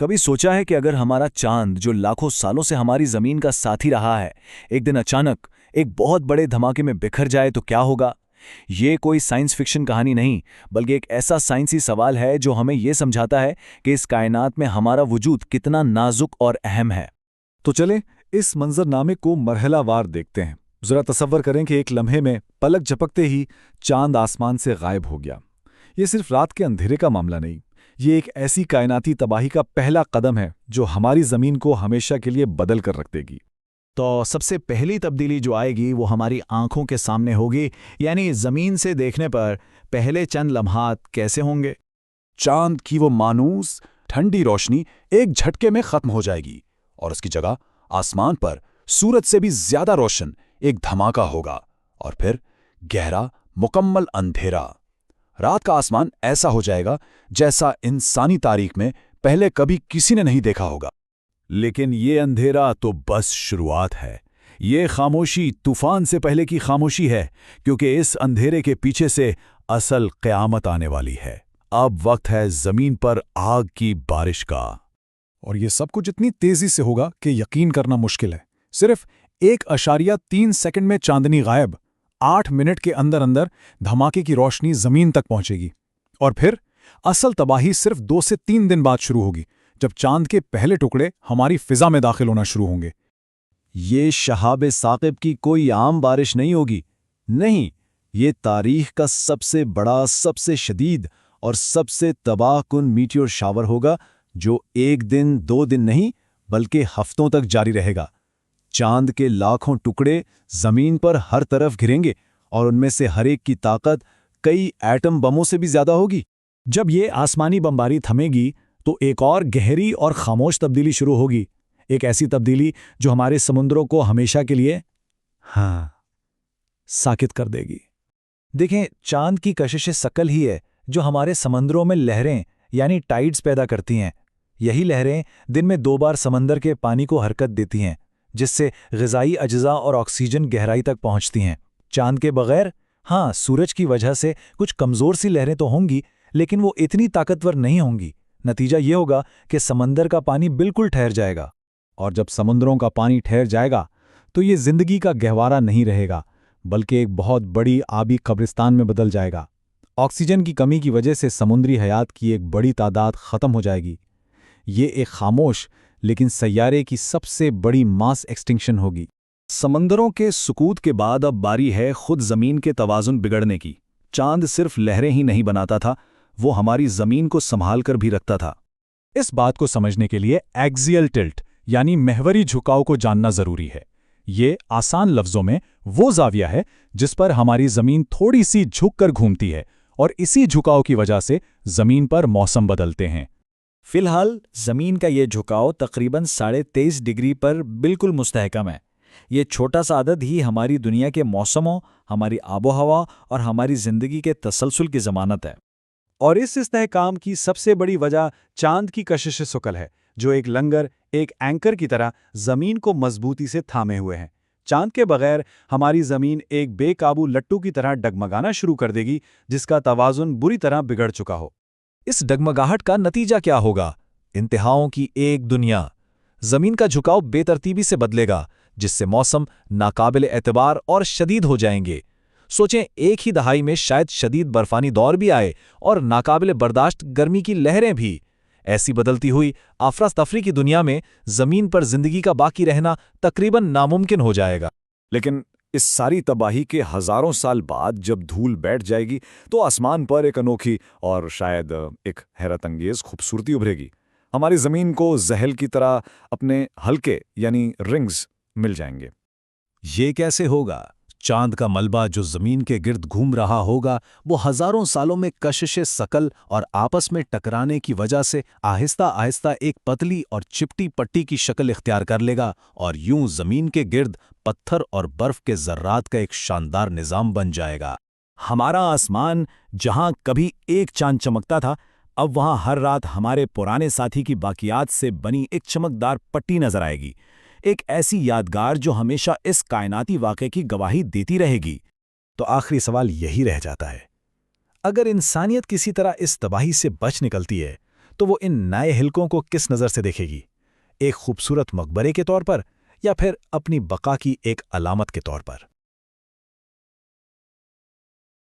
کبھی سوچا ہے کہ اگر ہمارا چاند جو لاکھوں سالوں سے ہماری زمین کا ساتھی رہا ہے ایک دن اچانک ایک بہت بڑے دھماکے میں بکھر جائے تو کیا ہوگا؟ یہ کوئی سائنس فکشن کہانی نہیں بلکہ ایک ایسا سائنسی سوال ہے جو ہمیں یہ سمجھاتا ہے کہ اس کائنات میں ہمارا وجود کتنا نازک اور اہم ہے۔ تو چلیں اس منظر نامے کو مرحلہ وار دیکھتے ہیں۔ ذرا تصور کریں کہ ایک لمحے میں پلک جھپکتے ہی چاند آسمان سے غائب ہو گیا۔ یہ صرف رات کے اندھیرے کا معاملہ نہیں، یہ ایک ایسی کائناتی تباہی کا پہلا قدم ہے جو ہماری زمین کو ہمیشہ کے لیے بدل کر رکھ دے گی۔ تو سب سے پہلی تبدیلی جو آئے گی وہ ہماری آنکھوں کے سامنے ہوگی، یعنی زمین سے دیکھنے پر پہلے چند لمحات کیسے ہوں گے؟ چاند کی وہ مانوس ٹھنڈی روشنی ایک جھٹکے میں ختم ہو جائے گی اور اس کی جگہ آسمان پر سورج سے بھی زیادہ روشن ایک دھماکہ ہوگا، اور پھر گہرا مکمل اندھیرا۔ رات کا آسمان ایسا ہو جائے گا جیسا انسانی تاریخ میں پہلے کبھی کسی نے نہیں دیکھا ہوگا۔ لیکن یہ اندھیرا تو بس شروعات ہے۔ یہ خاموشی طوفان سے پہلے کی خاموشی ہے، کیونکہ اس اندھیرے کے پیچھے سے اصل قیامت آنے والی ہے۔ اب وقت ہے زمین پر آگ کی بارش کا، اور یہ سب کچھ اتنی تیزی سے ہوگا کہ یقین کرنا مشکل ہے۔ صرف 1.3 سیکنڈ میں چاندنی غائب، 8 منٹ کے اندر اندر دھماکے کی روشنی زمین تک پہنچے گی، اور پھر اصل تباہی صرف 2 سے 3 دن بعد شروع ہوگی، جب چاند کے پہلے ٹکڑے ہماری فضا میں داخل ہونا شروع ہوں گے۔ یہ شہاب ثاقب کی کوئی عام بارش نہیں ہوگی، نہیں، یہ تاریخ کا سب سے بڑا، سب سے شدید اور سب سے تباہ کن میٹیور شاور ہوگا، جو 1 دن 2 دن نہیں بلکہ ہفتوں تک جاری رہے گا۔ چاند کے لاکھوں ٹکڑے زمین پر ہر طرف گریں گے، اور ان میں سے ہر ایک کی طاقت کئی ایٹم بموں سے بھی زیادہ ہوگی۔ جب یہ آسمانی بمباری تھمے گی تو ایک اور گہری اور خاموش تبدیلی شروع ہوگی، ایک ایسی تبدیلی جو ہمارے سمندروں کو ہمیشہ کے لیے ساکت کر دے گی۔ دیکھیں، چاند کی کشش ثقل ہی ہے جو ہمارے سمندروں میں لہریں یعنی ٹائیڈز پیدا کرتی ہیں۔ یہی لہریں دن میں 2 بار سمندر کے پانی کو حرکت دیتی ہیں، جس سے غذائی اجزاء اور آکسیجن گہرائی تک پہنچتی ہیں۔ چاند کے بغیر سورج کی وجہ سے کچھ کمزور سی لہریں تو ہوں گی، لیکن وہ اتنی طاقتور نہیں ہوں گی۔ نتیجہ یہ ہوگا کہ سمندر کا پانی بالکل ٹھہر جائے گا، اور جب سمندروں کا پانی ٹھہر جائے گا تو یہ زندگی کا گہوارہ نہیں رہے گا، بلکہ ایک بہت بڑی آبی قبرستان میں بدل جائے گا۔ آکسیجن کی کمی کی وجہ سے سمندری حیات کی ایک بڑی تعداد ختم ہو جائے گی۔ یہ ایک خاموش لیکن سیارے کی سب سے بڑی ماس ایکسٹنکشن ہوگی۔ سمندروں کے سکوت کے بعد اب باری ہے خود زمین کے توازن بگڑنے کی۔ چاند صرف لہریں ہی نہیں بناتا تھا، وہ ہماری زمین کو سنبھال کر بھی رکھتا تھا۔ اس بات کو سمجھنے کے لیے ایکزیل ٹلٹ یعنی محوری جھکاؤ کو جاننا ضروری ہے۔ یہ آسان لفظوں میں وہ زاویہ ہے جس پر ہماری زمین تھوڑی سی جھک کر گھومتی ہے، اور اسی جھکاؤ کی وجہ سے زمین پر موسم بدلتے ہیں۔ فی الحال زمین کا یہ جھکاؤ تقریباً 23.5 ڈگری پر بالکل مستحکم ہے۔ یہ چھوٹا سا عدد ہی ہماری دنیا کے موسموں، ہماری آب و ہوا اور ہماری زندگی کے تسلسل کی ضمانت ہے۔ اور اس استحکام کی سب سے بڑی وجہ چاند کی کشش ثقل ہے، جو ایک لنگر، ایک اینکر کی طرح زمین کو مضبوطی سے تھامے ہوئے ہیں۔ چاند کے بغیر ہماری زمین ایک بے قابو لٹو کی طرح ڈگمگانا شروع کر دے گی، جس کا توازن بری طرح بگڑ چکا ہو۔ اس ڈگمگاہٹ کا نتیجہ کیا ہوگا؟ انتہاؤں کی ایک دنیا۔ زمین کا جھکاؤ بے ترتیبی سے بدلے گا، جس سے موسم ناقابل اعتبار اور شدید ہو جائیں گے۔ سوچیں، ایک ہی دہائی میں شاید شدید برفانی دور بھی آئے اور ناقابل برداشت گرمی کی لہریں بھی۔ ایسی بدلتی ہوئی افراتفری کی دنیا میں زمین پر زندگی کا باقی رہنا تقریباً ناممکن ہو جائے گا۔ لیکن اس ساری تباہی کے ہزاروں سال بعد جب دھول بیٹھ جائے گی تو آسمان پر ایک انوکھی اور شاید ایک حیرت انگیز خوبصورتی ابھرے گی۔ ہماری زمین کو زحل کی طرح اپنے حلقے یعنی رنگز مل جائیں گے۔ یہ کیسے ہوگا؟ چاند کا ملبہ جو زمین کے گرد گھوم رہا ہوگا، وہ ہزاروں سالوں میں کشش ثقل اور آپس میں ٹکرانے کی وجہ سے آہستہ آہستہ ایک پتلی اور چپٹی پٹی کی شکل اختیار کر لے گا، اور یوں زمین کے گرد پتھر اور برف کے ذرات کا ایک شاندار نظام بن جائے گا۔ ہمارا آسمان جہاں کبھی ایک چاند چمکتا تھا، اب وہاں ہر رات ہمارے پرانے ساتھی کی باقیات سے بنی ایک چمکدار پٹی نظر آئے گی، ایک ایسی یادگار جو ہمیشہ اس کائناتی واقعے کی گواہی دیتی رہے گی۔ تو آخری سوال یہی رہ جاتا ہے، اگر انسانیت کسی طرح اس تباہی سے بچ نکلتی ہے تو وہ ان نئے حلقوں کو کس نظر سے دیکھے گی؟ ایک خوبصورت مقبرے کے طور پر یا پھر اپنی بقا کی ایک علامت کے طور پر؟